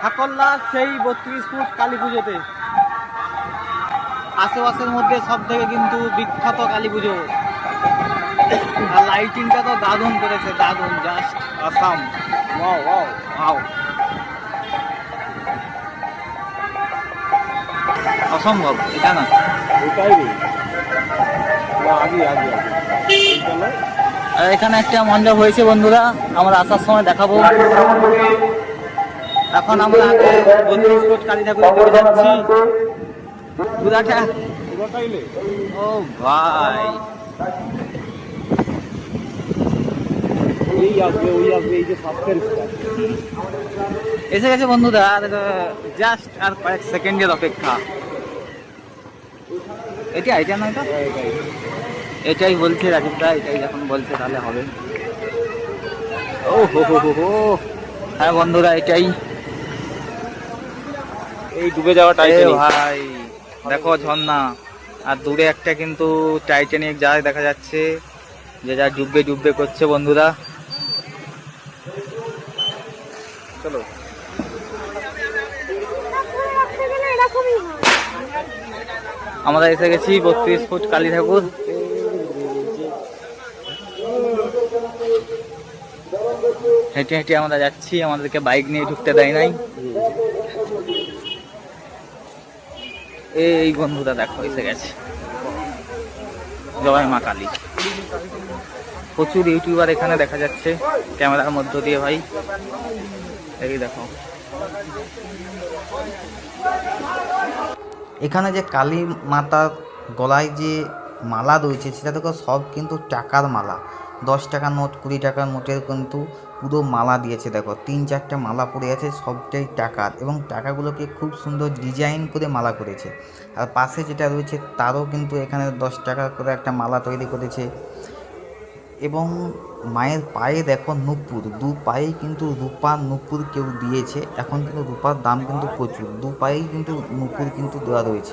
ঠাকুরলা সেই 32 ফুট কালী পুজোতে আশেপাশের মধ্যে সব থেকে কিন্তু বিখ্যাত কালী পুজো। আর লাইটিংটা তো দারুণ করেছে, দারুণ, just Assam. Wow wow wow, অসম্ভব এটা না। আর এখানে একটা মণ্ডপ হয়েছে বন্ধুরা, আমরা আসার সময় দেখাবো। এখন আমরা আগে 32 ফুট কালী ঠাকুর দেখে যাচ্ছি। পুরাটা ও ভাই, এসে গেছে বন্ধুরা, জাস্ট আর কয়েক সেকেন্ডের অপেক্ষা। এটা নয় তো, এটাই বলছে রাজীব দা, এটাই যখন বলছে তাহলে হবে। ও হো হো হো হো, হ্যাঁ বন্ধুরা এটাই, এই ডুবে যাওয়া টাইটানিক ভাই দেখো ঝর্ণা। আর দূরে একটা কিন্তু টাইটানিক জাহাজ দেখা যাচ্ছে, যে যা ডুববে ডুববে করছে বন্ধুরা। চলো আমরা এসে গেছি 32 ফুট কালী ঠাকুর। হেঁটে হেঁটে আমরা যাচ্ছি, আমাদেরকে বাইক নিয়ে ঢুকতে দেয় নাই। এই বন্ধুরা দেখো এসে গেছে, জয় মা কালী। প্রচুর ইউটিউবার এখানে দেখা যাচ্ছে ক্যামেরার মধ্য দিয়ে ভাই, এই দেখো। এখানে যে কালী মাতার গলায় যে মালা রয়েছে সেটা দেখো, সব কিন্তু টাকার মালা। 10 টাকার নোট, 20 টাকার নোটের কিন্তু পুরো মালা দিয়েছে। দেখো 3-4টে মালা পড়ে আছে, সবটাই টাকার, এবং টাকাগুলোকে খুব সুন্দর ডিজাইন করে মালা করেছে। আর পাশে যেটা রয়েছে তারও কিন্তু এখানে 10 টাকা করে একটা মালা তৈরি করেছে। এবং মায়ের পায়ে দেখো নুপুর, 2 পায়েই কিন্তু রূপার নুপুর কেউ দিয়েছে। এখন কিন্তু রূপার দাম কিন্তু প্রচুর, 2 পায়েই কিন্তু নুপুর কিন্তু দেওয়া রয়েছে।